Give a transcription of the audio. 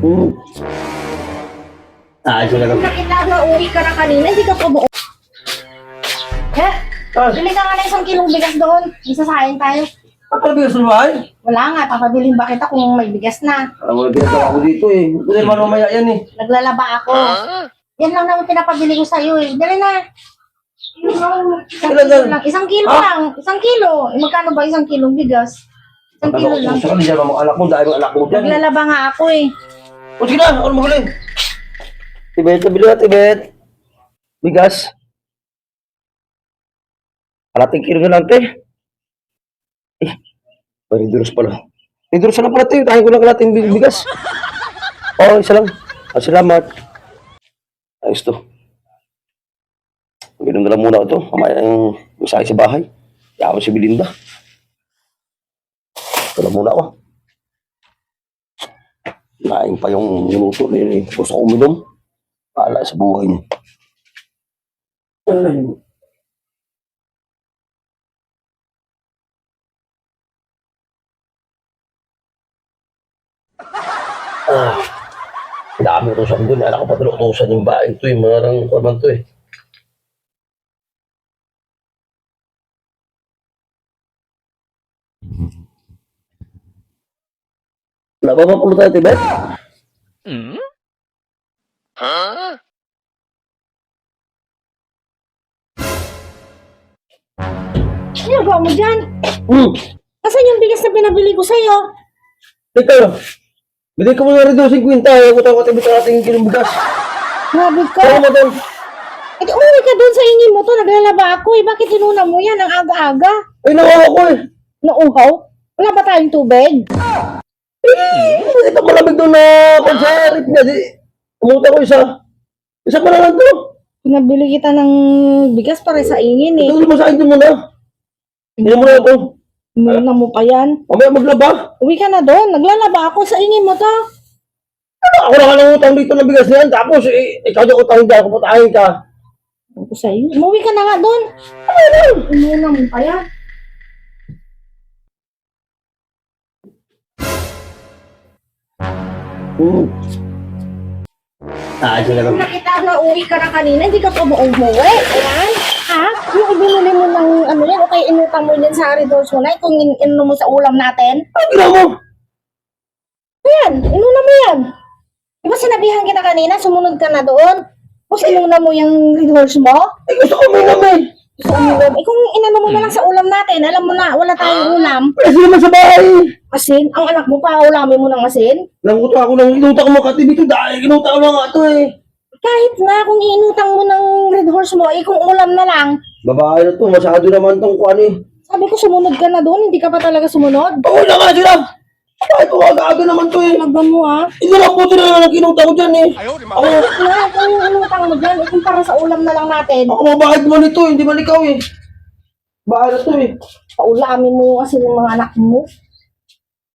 Hmm. Ayos na lang. Nakita na uwi ka na kanina, hindi ka pa buo. Eh, bili ka nga na 1 kilong bigas doon. Isasayang tayo. Papabigas mo ba ay? Wala nga, papabiling ba kita kung may bigas na. Alam mo, bigas ako dito eh. Hindi naman mamaya yan eh. Naglalaba ako. Yan lang naman pinapabili ko sa'yo eh. Dali na. Isang kilo lang. 1 kilo lang. 1 kilo. Eh, magkano ba 1 kilong bigas? 1 kilo lang. Saka hindi naman mga anak mo, dahil mga anak mo dyan. Naglalaba nga ako eh. O sige na, ako na mahuli. Tibet, nabili na Tibet. Bigas. 1 kilo na lang, te. Eh, pariduros pala. Pariduros na pala, te. Tahin ko lang kalating bigas. Oo, isa lang. Salamat. Ayos to. Ganun na lang muna ito. Mamaya yung sa akin sa bahay. Yaman si Belinda. Ito lang muna ako. Naing pa yung minuto na yun eh. Gusto ko uminom. Paala sa buhay niya. Dami ito sa doon. Alam ko pa tinutusan yung bahay ito eh. Marang korban ito eh. Nababapulo tayo, Tibet? Ano ba mo dyan? Asan yung bigas na pinabili ko sa'yo? Teka, bili ko muna rin doon 50. Ayaw ko tayo katibit sa ating kilong bigas. Grabe ka. Ayaw mo doon. Eh, umuwi ka doon sa inyo mo to. Naglalaba ako eh. Bakit inuna mo yan ang aga-aga? Ay, nawawa ko eh. Nauhaw? Wala ba tayong tubig? Ito malamig doon na konserit niya. Umuta ko isa. Isa pa na lang to. Pinabili kita ng bigas para sa ingin eh. Ito mo sa akin muna. Hindi mo na ito. Inuna mo pa yan. Mamaya maglaba. Uwi ka na doon. Naglalaba ako sa ingin mo to. Ano, ako na ka nang utang dito ng bigas niyan. Tapos, ikaw yung utang dyan. Kuputahin ka. Ako sa iyo. Umuwi ka na nga doon. Inuna mo pa yan. Ayos na lang. Nakita na uwi ka na kanina, hindi ka pa ba umuwi? Ayan. Ha? Yung ibinili mo ng ano yan, o kaya inutang mo yan sa Redors mo na, kung inuno mo sa ulam natin. Ano ginawa mo? Ayan, inuna mo yan. Di ba sinabihan kita kanina, sumunod ka na doon? Tapos inuna mo yung Redors mo? Eh, gusto ko may naman. Gusto mo ulam? Eh kung inano mo na lang sa ulam natin, alam mo na, wala tayong ulam. Pwede naman sa bahay. Asin, ang anak mo pa, ulamin mo ng asin? Nanguto ako ng inuta ko mga katibit ito dahil inuta ko lang nga ito eh. Kahit na kung inutang mo ng Red Horse mo, eh kung ulam na lang. Babae na to, masyado naman tong kuhan eh. Sabi ko sumunod ka na doon, hindi ka pa talaga sumunod. Oo na nga sila! Bakit ko aga-aga naman to eh? Talaga mo ah. Hindi na puto na lang ang kinuta ko dyan eh. Ako, Na, kung inutang mo dyan, eh kung para sa ulam na lang natin. ako mabahid mo nito, hindi man ikaw eh. Bahay na to eh. Paulamin mo yung asin ng mga anak mo.